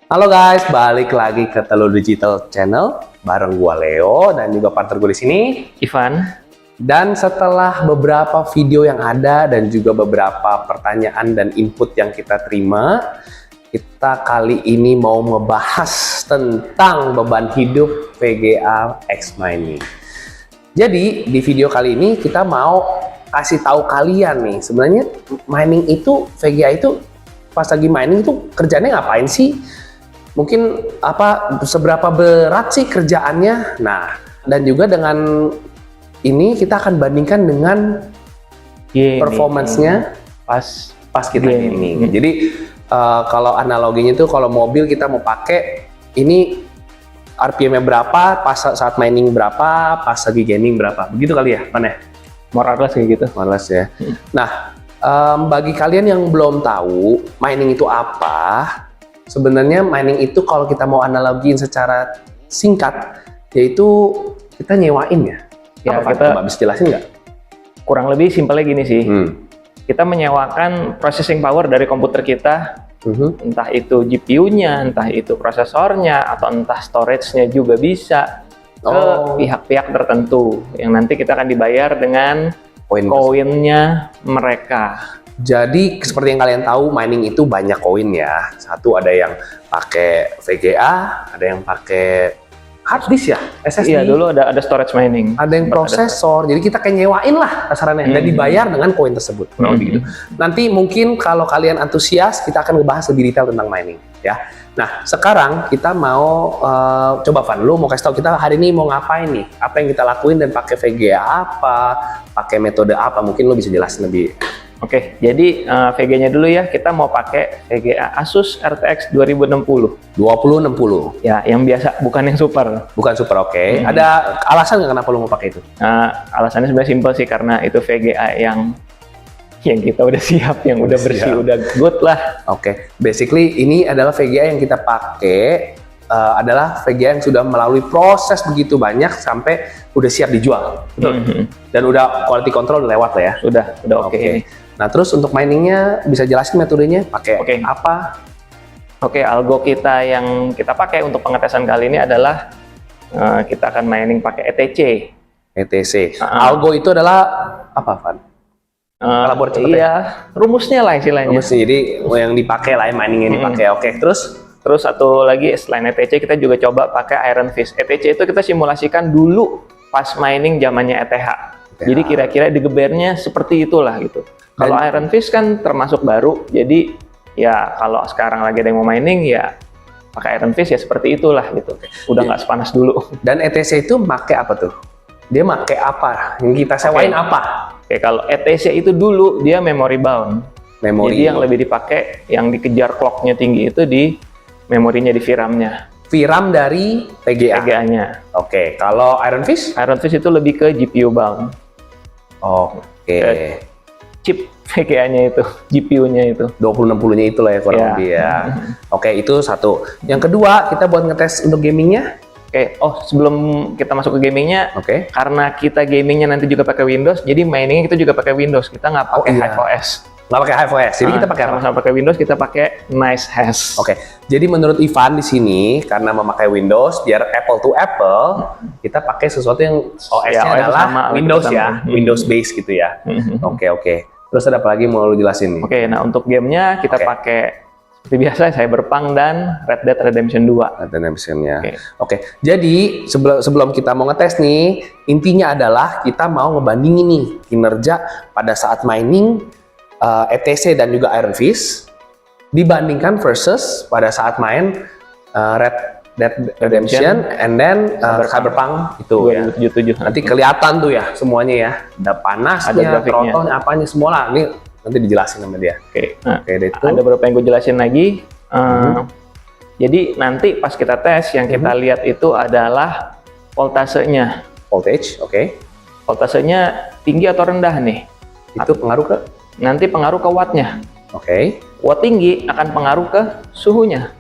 Halo guys, balik lagi ke Telur Digital Channel bareng gua Leo dan juga partner gue di sini, Ivan. Dan setelah beberapa video yang ada dan juga beberapa pertanyaan dan input yang kita terima, kita kali ini mau ngebahas tentang beban hidup VGA X Mining. Jadi di video kali ini kita mau kasih tahu kalian nih, sebenarnya mining itu, VGA itu pas lagi mining itu kerjanya ngapain sih? Mungkin seberapa berat sih kerjaannya? Nah, dan juga dengan ini kita akan bandingkan dengan performance-nya pas kita gaming. Jadi kalau analoginya itu kalau mobil kita mau pakai ini RPM-nya berapa, pas saat mining berapa, pas lagi gaming berapa. Begitu kali ya, Mana? More or less kayak gitu. More or less ya. Nah, bagi kalian yang belum tahu mining itu apa, sebenarnya mining itu kalau kita mau analogiin secara singkat, yaitu kita nyewain ya. Ya, apa, kita bisa jelasin nggak? kurang lebih simpelnya gini sih. Kita menyewakan processing power dari komputer kita, entah itu GPU-nya, entah itu prosesornya, atau entah storage-nya juga bisa ke pihak-pihak tertentu yang nanti kita akan dibayar dengan koinnya mereka. Jadi seperti yang kalian tahu, mining itu banyak koin ya. Satu ada yang pakai VGA, ada yang pakai hard disk ya, SSD. Iya, dulu ada storage mining. Ada yang prosesor. Jadi kita kayak nyewain lah kasarannya dan dibayar dengan koin tersebut. Gitu. Nanti mungkin kalau kalian antusias, kita akan ngebahas lebih detail tentang mining ya. Nah, sekarang kita mau coba Van, lu mau kasih tahu kita hari ini mau ngapain nih? Apa yang kita lakuin dan pakai VGA apa? Pakai metode apa? Mungkin lu bisa jelasin lebih. Oke, jadi VGA-nya dulu ya, kita mau pakai VGA Asus RTX 2060. 2060. Ya, yang biasa, bukan yang super. Bukan super, oke. Ada alasan nggak kenapa lu mau pakai itu? Alasannya sebenarnya simpel sih, karena itu VGA yang kita udah siap, yang udah bersih, udah good lah. Oke, basically ini adalah VGA yang kita pakai, adalah VGA yang sudah melalui proses begitu banyak sampai udah siap dijual. Betul? Dan udah quality control lewat lah ya? Udah oke. Nah, terus untuk miningnya bisa jelasin metodenya pakai apa? Oke, algo kita yang kita pakai untuk pengetesan kali ini adalah kita akan mining pakai ETC. ETC. Algo itu adalah apa, Van? Iya, rumusnya lah istilahnya. Rumusnya, jadi yang dipakai lah, miningnya dipakai. Oke, terus satu lagi selain ETC kita juga coba pakai Iron Fist. ETC itu kita simulasikan dulu pas mining zamannya ETH. Jadi kira-kira digebernya seperti itulah gitu. Kalau Iron Fist kan termasuk baru, jadi ya kalau sekarang lagi ada yang mau mining ya pakai Iron Fist ya seperti itulah gitu. Udah nggak sepanas dulu. Dan ETC itu pakai apa tuh? Dia pakai apa? Yang kita sewain apa? Oke, kalau ETC itu dulu dia memory bound. Jadi yang lebih dipakai, yang dikejar clocknya tinggi itu di memorinya, di VRAM-nya. VRAM dari VGA-nya. Oke, kalau Iron Fist? Iron Fist itu lebih ke GPU bound. Oke. Chip VGA-nya itu, GPU-nya itu. 2060-nya itulah ya kurang lebih ya. Oke, itu satu. Yang kedua, kita buat ngetes untuk gamingnya. Oke, sebelum kita masuk ke gamingnya, karena kita gamingnya nanti juga pakai Windows, jadi miningnya kita juga pakai Windows. Kita nggak pakai HiveOS. Nggak pakai HiveOS, jadi kita pakai apa? Sama pakai Windows, kita pakai NiceHash. Oke, jadi menurut Ivan di sini karena memakai Windows, biar Apple to Apple, kita pakai sesuatu yang OS-nya adalah sama, Windows ya, Windows base gitu ya. Oke. Terus ada apa lagi mau lu jelasin nih? Oke, nah untuk gamenya kita pakai seperti biasa Cyberpunk dan Red Dead Redemption 2. Red Dead Redemption ya. Oke. Jadi sebelum kita mau ngetes nih, intinya adalah kita mau ngebandingin nih kinerja pada saat mining ETC dan juga Iron Fist dibandingkan versus pada saat main Red Dead Redemption and then Cyberpunk itu 2077. Nanti kelihatan tuh ya semuanya ya, ada panasnya, throttle-nya, apanya semua lah. Ini nanti dijelasin sama dia. Ada beberapa yang gue jelasin lagi. Jadi nanti pas kita tes yang kita lihat itu adalah voltasenya. Voltasenya tinggi atau rendah nih? Itu pengaruh ke? Nanti pengaruh ke wattnya. Watt tinggi akan pengaruh ke suhunya.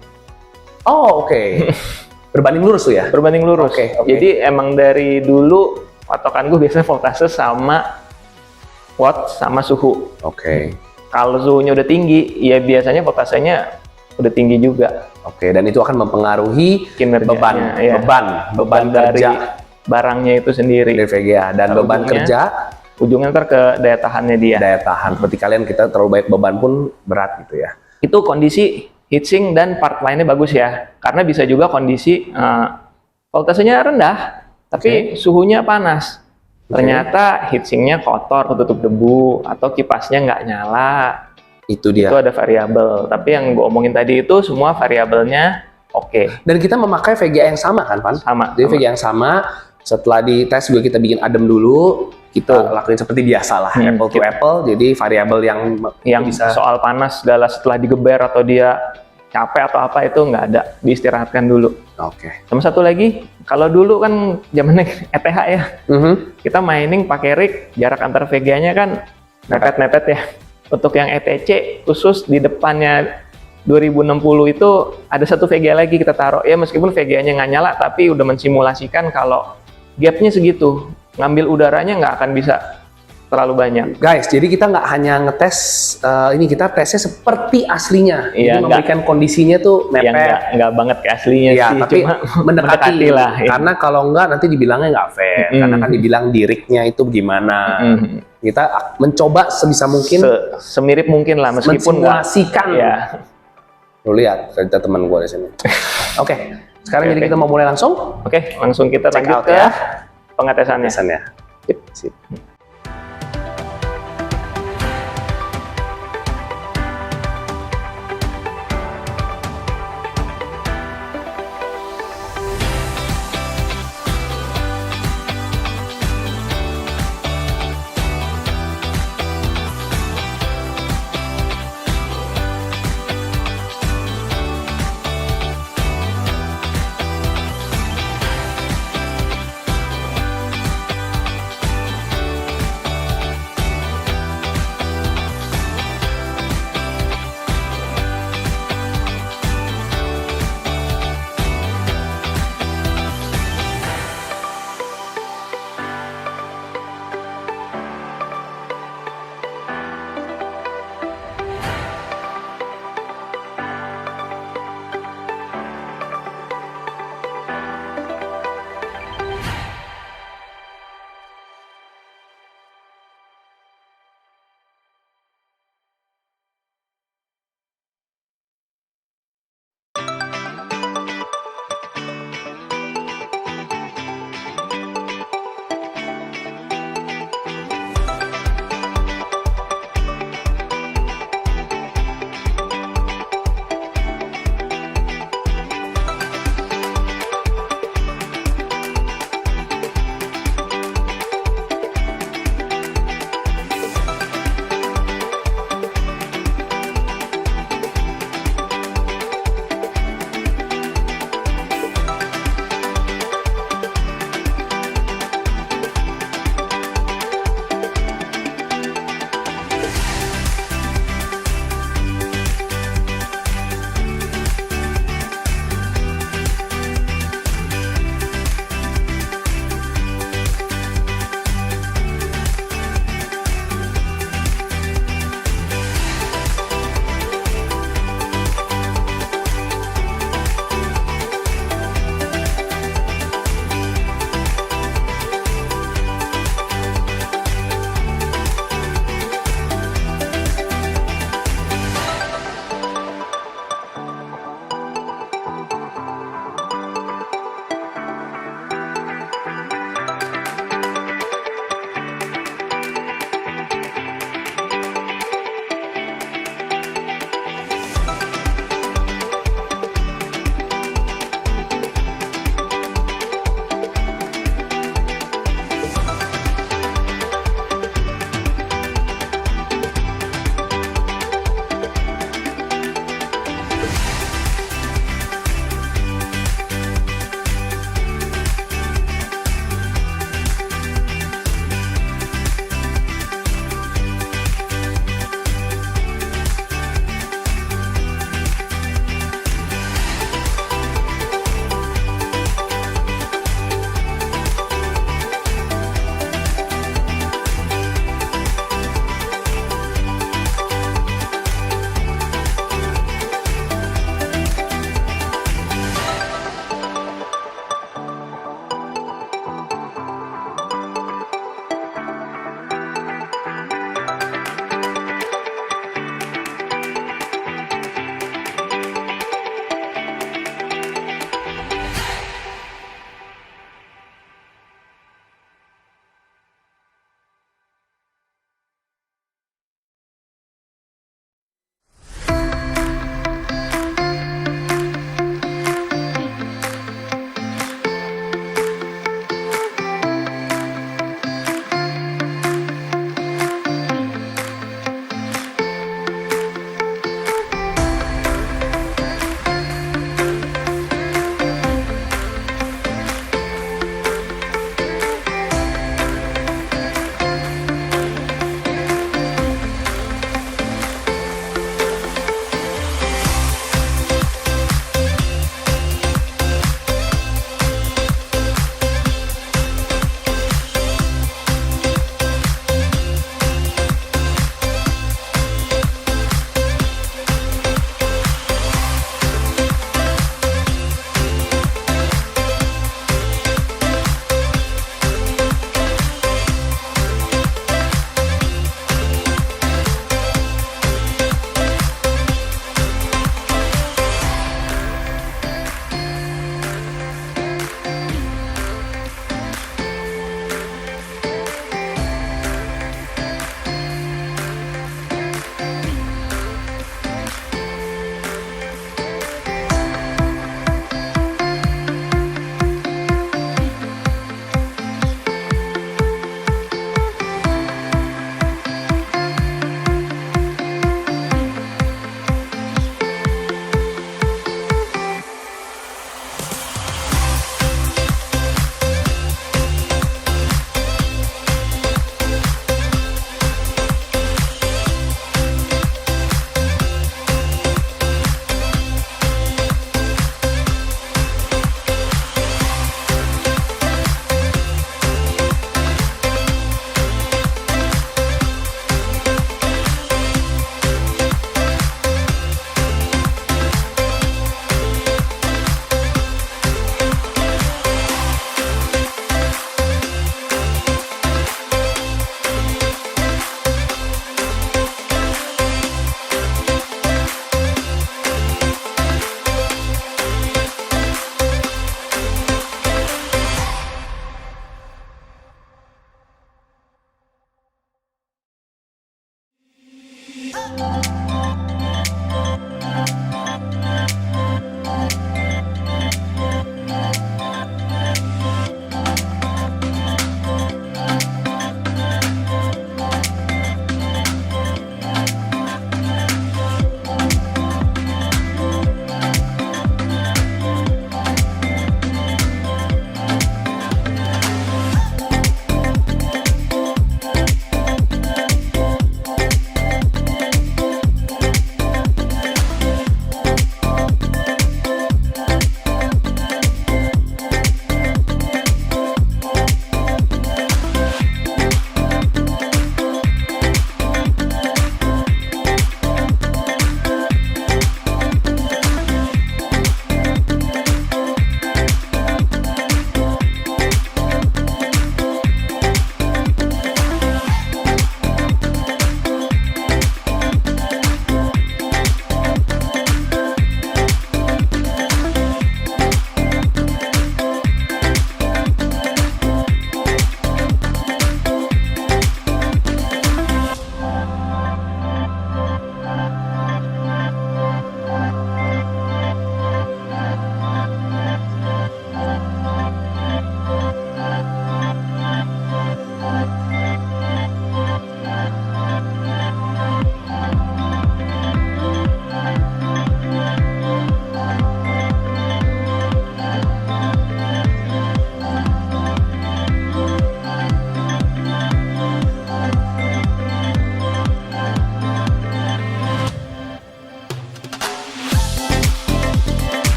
Berbanding lurus tuh ya? Berbanding lurus. Jadi emang dari dulu patokan gue biasanya voltase sama watt sama suhu. Oke. Kalau suhunya udah tinggi, ya biasanya voltasenya udah tinggi juga. Oke, dan itu akan mempengaruhi Kinerjanya, beban dari kerja barangnya itu sendiri. dari VGA dan Nah, beban ujungnya- kerja, Ujungnya ntar ke daya tahannya dia. daya tahan. Seperti kalian, kita terlalu banyak beban pun berat gitu ya. Itu kondisi heatsink dan part lainnya bagus ya. Karena bisa juga kondisi voltasenya rendah, tapi suhunya panas. Ternyata heatsinknya kotor, ketutup debu, atau kipasnya nggak nyala. Itu dia. Itu ada variabel. Tapi yang gue omongin tadi itu semua variabelnya oke. Dan kita memakai VGA yang sama kan, Pan? Sama. Jadi VGA yang sama. Setelah dites juga kita bikin adem dulu. Kita lakuin seperti biasa lah, apple to apple. Jadi variabel yang bisa soal panas segala setelah digeber atau dia capek atau apa itu nggak ada, diistirahatkan dulu. Oke. Sama satu lagi, kalau dulu kan zamannya ETH ya, kita mining pakai rig, jarak antar VGA-nya kan mepet-mepet ya. Untuk yang ETC khusus di depannya 2060 itu ada satu VGA lagi kita taruh. Ya meskipun VGA-nya nggak nyala, tapi udah mensimulasikan kalau gapnya segitu, ngambil udaranya nggak akan bisa terlalu banyak. Guys, jadi kita nggak hanya ngetes ini, kita tesnya seperti aslinya. Iya, Jadi memberikan kondisinya tuh Ya mepet. nggak banget ke aslinya Iya, sih, tapi cuma mendekati lah. Ya. Karena kalau enggak nanti dibilangnya nggak fair. Karena kan dibilang di rig-nya itu gimana. Kita mencoba sebisa mungkin Semirip mungkin lah, meskipun nggak. mensimulasikan. Ya. Lu lihat cerita teman gue di sini. Oke, sekarang jadi Oke. kita mau mulai langsung Oke, langsung kita Check lanjut out ke ya. pengetesannya. pesannya. Sip.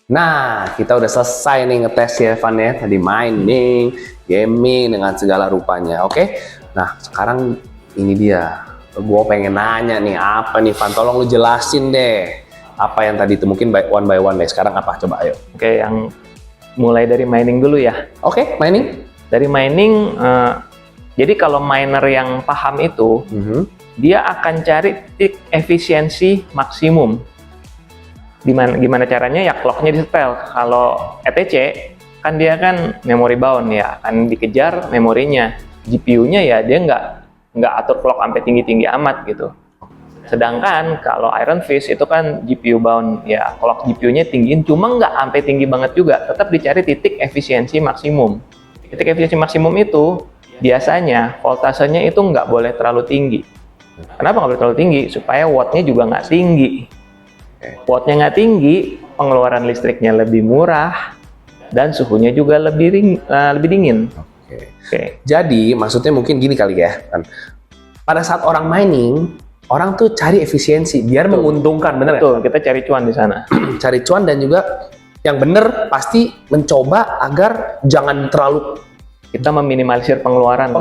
Nah, kita udah selesai nih ngetes ya Evan ya. Tadi mining, gaming dengan segala rupanya. Oke. Nah, sekarang ini dia. Gua pengen nanya nih, apa nih Van? Tolong lu jelasin deh. Apa yang tadi itu mungkin by one deh. Sekarang apa? Coba ayo. Oke, yang mulai dari mining dulu ya. Oke, mining. Dari mining, jadi kalau miner yang paham itu, dia akan cari titik efisiensi maksimum. Gimana caranya? Ya clocknya disetel. Kalau ETC kan dia kan memory bound ya, akan dikejar memorinya. GPU-nya ya dia nggak atur clock sampai tinggi-tinggi amat gitu. Sedangkan kalau Iron Fist itu kan GPU bound, ya clock GPU-nya tinggiin, cuma nggak sampai tinggi banget juga, tetap dicari titik efisiensi maksimum. Titik efisiensi maksimum itu biasanya voltasenya itu nggak boleh terlalu tinggi. Kenapa nggak boleh terlalu tinggi? Supaya wattnya juga nggak tinggi. Wattnya nggak tinggi, pengeluaran listriknya lebih murah, dan suhunya juga lebih dingin. Oke. Jadi maksudnya mungkin gini kali ya kan. Pada saat orang mining, orang tuh cari efisiensi biar menguntungkan, bener ya? Betul, kita cari cuan di sana. Cari cuan dan juga yang bener pasti mencoba agar jangan terlalu Kita meminimalisir pengeluaran.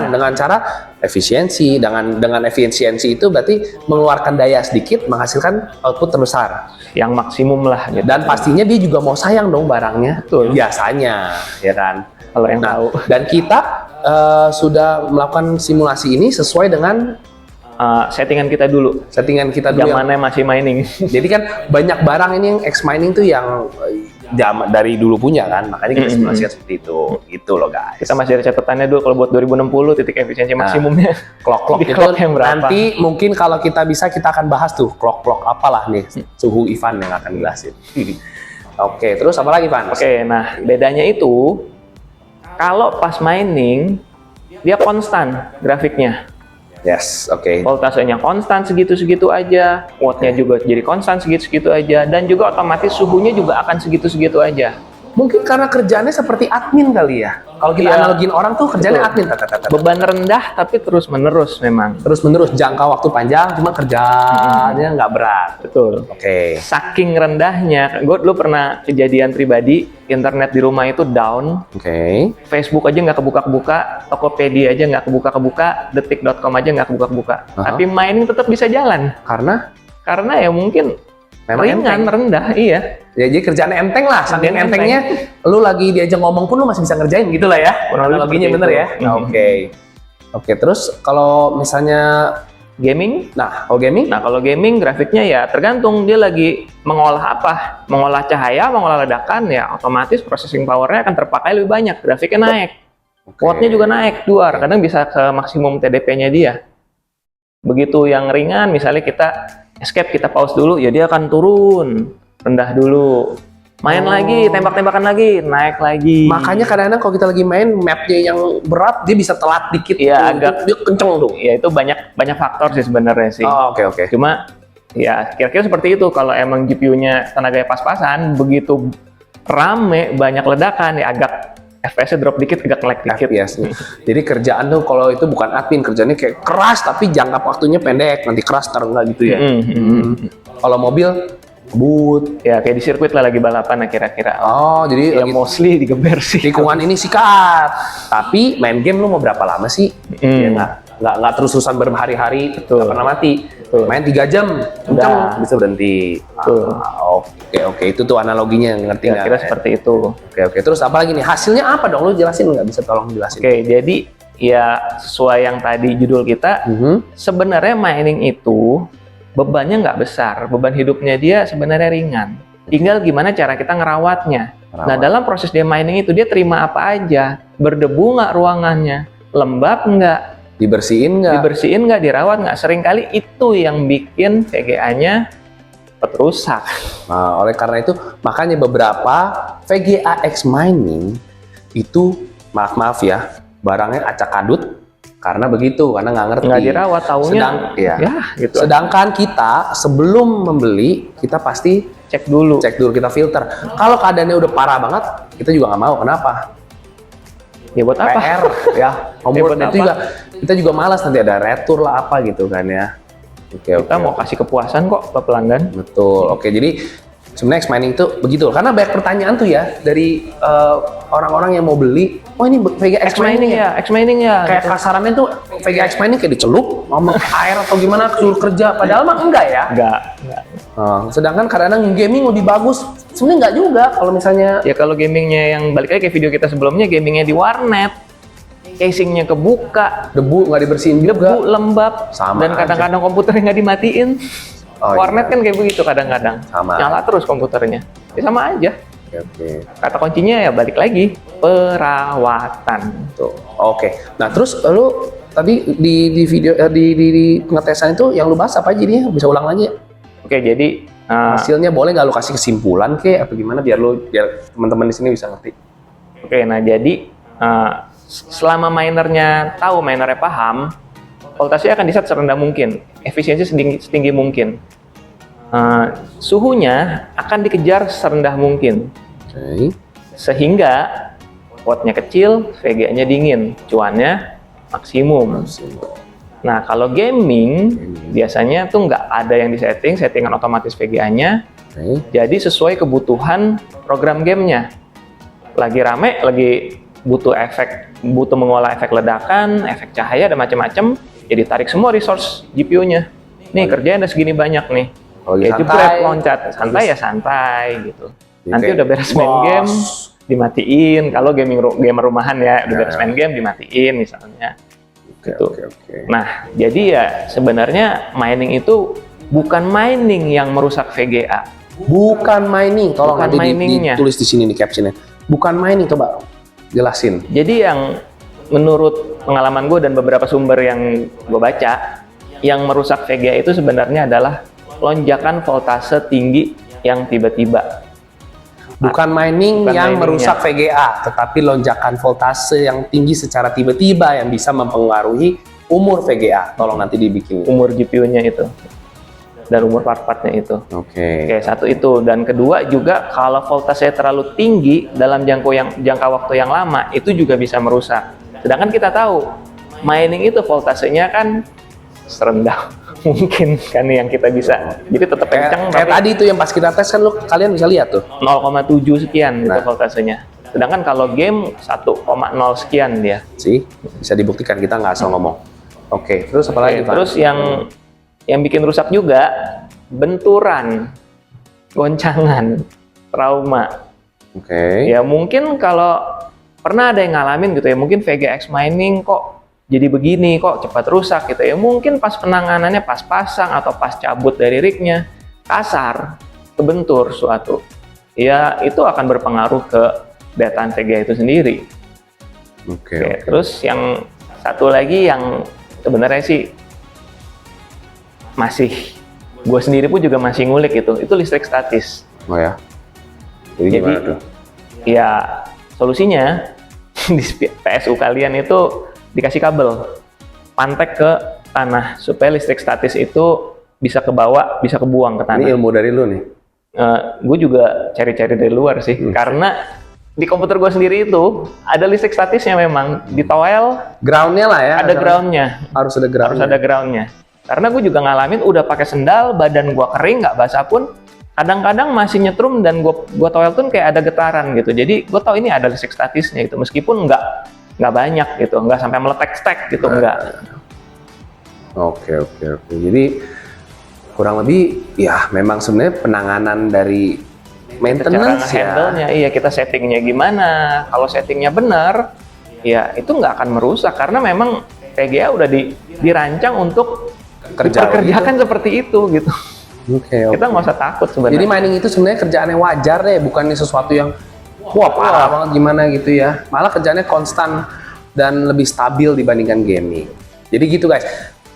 dengan cara efisiensi. Dengan efisiensi itu berarti mengeluarkan daya sedikit menghasilkan output terbesar. Yang maksimum lah gitu. Dan pastinya dia juga mau sayang dong barangnya. Betul. Biasanya, ya kan? Kalau yang tahu. Dan kita sudah melakukan simulasi ini sesuai dengan Settingan kita dulu. settingan kita dulu. Zamannya masih mining. Jadi kan banyak barang ini yang X mining tuh yang dari dulu punya kan, makanya kita simulasikan seperti itu. Gitu loh guys. Kita masih ada catatannya dulu kalau buat 2060 titik efisiensi maksimumnya. Clock Di itu clock yang berapa? nanti mungkin kalau kita bisa kita akan bahas tuh clock apalah nih suhu Ivan yang akan jelasin. Oke, terus apa lagi Van? Oke, nah bedanya itu kalau pas mining dia konstan grafiknya. Yes, oke. Voltasenya konstan segitu-segitu aja, wattnya juga jadi konstan segitu-segitu aja, dan juga otomatis suhunya juga akan segitu-segitu aja. Mungkin karena kerjaannya seperti admin kali ya. Kalau kita Iya. analogin orang tuh kerjanya Betul. admin. Beban rendah tapi terus-menerus memang. Terus menerus jangka waktu panjang, cuma kerjaannya nggak berat. Betul. Oke. Saking rendahnya, gue dulu pernah kejadian pribadi, internet di rumah itu down, Oke. Facebook aja nggak kebuka-kebuka, Tokopedia aja nggak kebuka-kebuka, detik.com aja nggak kebuka-kebuka. Aha. Tapi mining tetap bisa jalan. Karena Ya mungkin memang ringan, enteng. rendah, iya. Ya, jadi kerjaannya enteng lah. Saking Kerjaan entengnya, lu lagi diajak ngomong pun lu masih bisa ngerjain gitu lah ya. Kurang lebih Analoginya seperti bener itu. ya. Oke. Oke, terus kalau misalnya, Gaming, kalau gaming, nah kalau gaming grafiknya ya tergantung dia lagi mengolah apa. Mengolah cahaya, mengolah ledakan, ya otomatis processing powernya akan terpakai lebih banyak. Grafiknya naik, wattnya juga naik, duar. Kadang bisa ke maksimum TDP-nya dia. Begitu yang ringan, misalnya kita escape, kita pause dulu, ya dia akan turun, rendah dulu. Main lagi, tembak-tembakan lagi, naik lagi. Makanya kadang-kadang kalau kita lagi main mapnya yang berat, dia bisa telat dikit. Iya, tuh. agak- Dia kenceng tuh. Ya itu banyak faktor sih sebenarnya sih. Oh, oke. Cuma ya kira-kira seperti itu. Kalau emang GPU-nya tenaganya pas-pasan, begitu rame, banyak ledakan, ya agak FPS-nya drop dikit, agak lag dikit. FPS. Jadi kerjaan tuh kalau itu bukan admin, kerjanya kayak keras tapi jangka waktunya pendek, nanti keras ntar enggak gitu ya. Kalau mobil kebut. Ya kayak di sirkuit lah lagi balapan ya kira-kira. Oh, jadi Ya lagi mostly digeber sih. tikungan ini sikat. Tapi main game lu mau berapa lama sih? Ya nggak terus-terusan berhari-hari, Betul. nggak pernah mati. Betul. Main 3 jam, kenceng, bisa berhenti. Betul. Oke, itu tuh analoginya, ngerti nggak? Kira-kira seperti itu. Oke, terus apa lagi nih? Hasilnya apa dong? Lu jelasin nggak? Bisa tolong jelasin? Oke, jadi ya sesuai yang tadi judul kita, sebenarnya mining itu bebannya nggak besar, beban hidupnya dia sebenarnya ringan. Tinggal gimana cara kita ngerawatnya. Nah, dalam proses dia mining itu dia terima apa aja, berdebu nggak ruangannya, lembab nggak, Dibersihin nggak? dibersihin nggak, dirawat nggak. Seringkali itu yang bikin VGA-nya rusak. Nah, oleh karena itu, makanya beberapa VGA X mining itu, maaf ya, barangnya acak adut karena begitu, karena nggak ngerti. Nggak dirawat, taunya ya. gitu. Sedangkan kita sebelum membeli, kita pasti Cek dulu. kita filter. Kalau keadaannya udah parah banget, kita juga nggak mau. Kenapa? Ya buat apa? PR ya. Ya, buat Itu apa? juga kita juga malas nanti ada retur lah apa gitu kan ya. Oke. Kita mau kasih kepuasan kok ke pelanggan. Betul. Oke, jadi sebenarnya X mining itu begitu. Karena banyak pertanyaan tuh ya dari orang-orang yang mau beli. Oh, ini VGA X mining ya? X mining ya. Kayak kasarannya tuh VGA X mining kayak dicelup, ngomong air atau gimana, suruh kerja. Padahal mah enggak ya. Enggak. Sedangkan kadang-kadang gaming lebih bagus. Sebenarnya enggak juga kalau misalnya. Ya kalau gamingnya yang balik lagi kayak video kita sebelumnya, gamingnya di warnet, casingnya kebuka, Debu nggak dibersihin debu juga. lembab, Sama dan aja. kadang-kadang komputernya nggak dimatiin. Oh, Warnet iya. kan kayak begitu kadang-kadang, Sama. nyala terus komputernya. Ya sama aja. Oke. Kata kuncinya ya balik lagi perawatan. Tuh. Oke. Nah, terus lu tadi di video di pengetesan itu yang lu bahas apa aja nih? Bisa ulang lagi ya? Oke, jadi Hasilnya boleh nggak lu kasih kesimpulan apa gimana biar teman-teman di sini bisa ngerti. Oke, nah jadi selama minernya tahu, minernya paham, voltasenya akan diset serendah mungkin, efisiensi setinggi mungkin. Suhunya akan dikejar serendah mungkin. Oke. Sehingga wattnya kecil, VGA-nya dingin, cuannya maksimum. Nah, kalau gaming biasanya tuh nggak ada yang disetting, settingan otomatis VGA-nya. Jadi sesuai kebutuhan program gamenya. Lagi rame, lagi butuh mengolah efek ledakan, efek cahaya, dan macam-macam. Jadi tarik semua resource GPU-nya. Nih kerjanya ada segini banyak nih. Kayak jebret, loncat, santai ya santai gitu. Nanti udah beres main game, dimatiin. Kalau gamer rumahan ya, udah beres main game, dimatiin misalnya. Gitu. Nah, jadi ya sebenarnya mining itu bukan mining yang merusak VGA. Bukan mining, tolong bukan nanti ditulis di sini di captionnya. Bukan mining, coba jelasin. Jadi yang menurut pengalaman gue dan beberapa sumber yang gue baca, yang merusak VGA itu sebenarnya adalah lonjakan voltase tinggi yang tiba-tiba. Bukan mining yang merusak VGA, tetapi lonjakan voltase yang tinggi secara tiba-tiba yang bisa mempengaruhi umur VGA. Tolong nanti dibikin. Umur GPU-nya itu. Dan umur part-partnya itu. Oke. Satu itu. Dan kedua juga kalau voltase terlalu tinggi dalam jangka waktu yang lama, itu juga bisa merusak. Sedangkan kita tahu, mining itu voltasenya kan serendah mungkin kan yang kita bisa. Jadi tetap kencang. Kayak tadi itu yang pas kita tes kan kalian bisa lihat tuh. 0,7 sekian itu voltasenya. Sedangkan kalau game 1,0 sekian dia. Sih, bisa dibuktikan, kita nggak asal ngomong. Oke, terus apa lagi? Terus yang bikin rusak juga benturan, goncangan, trauma. Oke. Ya mungkin kalau pernah ada yang ngalamin gitu ya, mungkin VGX mining kok jadi begini, kok cepat rusak gitu ya. Mungkin pas penanganannya pas pasang atau pas cabut dari rignya kasar, kebentur suatu. Ya itu akan berpengaruh ke dataan VGA itu sendiri. Oke. Terus yang satu lagi yang sebenarnya sih masih gue sendiri pun juga masih ngulik itu listrik statis. Oh ya. Jadi gimana tuh? Ya solusinya di PSU kalian itu dikasih kabel pantek ke tanah supaya listrik statis itu bisa kebawa, bisa kebuang ke tanah. Ini ilmu dari lu nih? Gue juga cari-cari dari luar sih, karena di komputer gue sendiri itu ada listrik statisnya memang di toel. Groundnya lah ya? Ada groundnya. Harus ada groundnya. Harus ada groundnya. Karena gue juga ngalamin udah pakai sendal, badan gue kering, nggak basah pun, kadang-kadang masih nyetrum dan gue toel tuh kayak ada getaran gitu. Jadi gue tahu ini ada listrik statisnya gitu, meskipun nggak banyak gitu, nggak sampai meletek-stek gitu, enggak. Oke. Jadi kurang lebih ya memang sebenarnya penanganan dari maintenance ya. Handle-nya, iya kita settingnya gimana. Kalau settingnya benar, ya itu nggak akan merusak karena memang VGA udah dirancang untuk dikerjakan gitu. Seperti itu gitu. Oke. Kita nggak usah takut sebenarnya. Jadi mining itu sebenarnya kerjaannya wajar deh, bukannya sesuatu yang wah parah banget gimana gitu ya. Malah kerjaannya konstan dan lebih stabil dibandingkan gaming. Jadi gitu guys.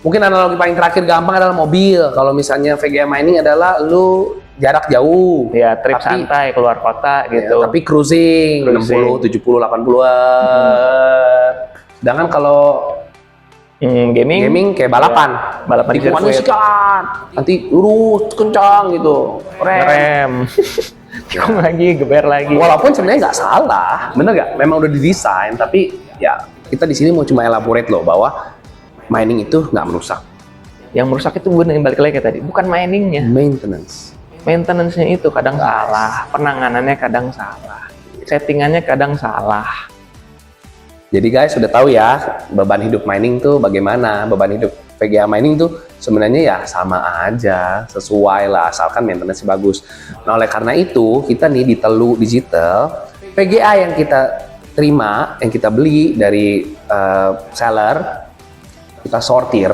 Mungkin analogi paling terakhir gampang adalah mobil. Kalau misalnya VGA mining adalah lu jarak jauh. Ya, trip santai keluar kota gitu. Ya, tapi cruising 60, 70, 80-an. Sedangkan kalau gaming kayak balapan. Ya, balapan di tikungannya sekian. Nanti lurus kencang gitu. Rem. Tikung lagi, geber lagi. Walaupun sebenarnya nggak salah, bener nggak? Memang udah didesain, tapi ya kita di sini mau cuma elaborate loh bahwa mining itu nggak merusak. Yang merusak itu bener, balik lagi kayak tadi, bukan miningnya. Maintenance-nya itu kadang salah, penanganannya kadang salah, settingannya kadang salah. Jadi guys sudah tahu ya beban hidup mining tuh bagaimana, beban hidup VGA mining tuh sebenarnya ya sama aja, sesuai lah asalkan maintenance bagus. Nah oleh karena itu kita nih di Telu Digital, VGA yang kita terima, yang kita beli dari seller, kita sortir,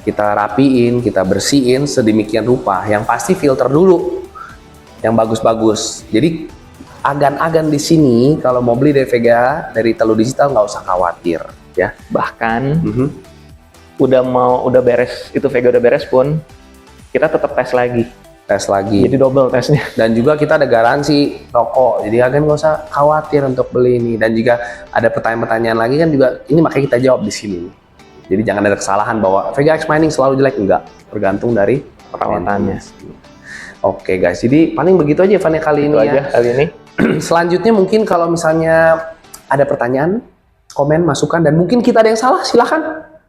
kita rapiin, kita bersihin sedemikian rupa, yang pasti filter dulu yang bagus-bagus. Jadi agan-agan di sini kalau mau beli dari VGA dari Telu Digital nggak usah khawatir. ya. Bahkan Mhm. udah beres, itu VG udah beres pun kita tetap tes lagi. Tes lagi. Jadi double tesnya. Dan juga kita ada garansi toko, jadi agen nggak usah khawatir untuk beli ini. Dan jika ada pertanyaan-pertanyaan lagi kan juga ini makanya kita jawab di sini. Jadi jangan ada kesalahan bahwa VGX Mining selalu jelek, enggak, tergantung dari Perawatannya. Oke guys, jadi paling begitu aja Evan kali Itu ini aja ya. kali ini. Selanjutnya mungkin kalau misalnya ada pertanyaan, komen, masukan, dan mungkin kita ada yang salah, silahkan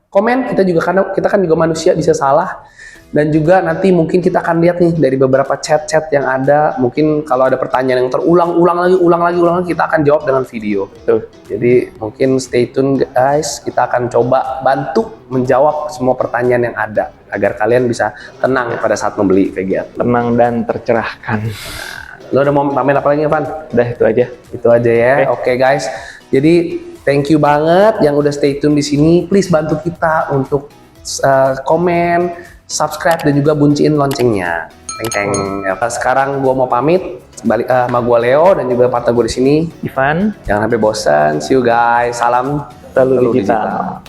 komen. Kita juga karena kita kan juga manusia, bisa salah. Dan juga nanti mungkin kita akan lihat nih dari beberapa chat-chat yang ada, mungkin kalau ada pertanyaan yang ulang lagi, kita akan jawab dengan video. Tuh. Jadi mungkin stay tune guys, kita akan coba bantu menjawab semua pertanyaan yang ada agar kalian bisa tenang pada saat membeli VGA. Tenang dan tercerahkan. Lo udah mau tambahin apa lagi Evan? Udah itu aja. Itu aja ya. Oke guys. Jadi thank you banget yang udah stay tune di sini. Please bantu kita untuk komen, subscribe, dan juga bunciin loncengnya. Teng. Sekarang gua mau pamit. Balik sama gua Leo dan juga partner gua di sini Ivan, Jangan sampai bosan. See you guys. Salam selalu digital.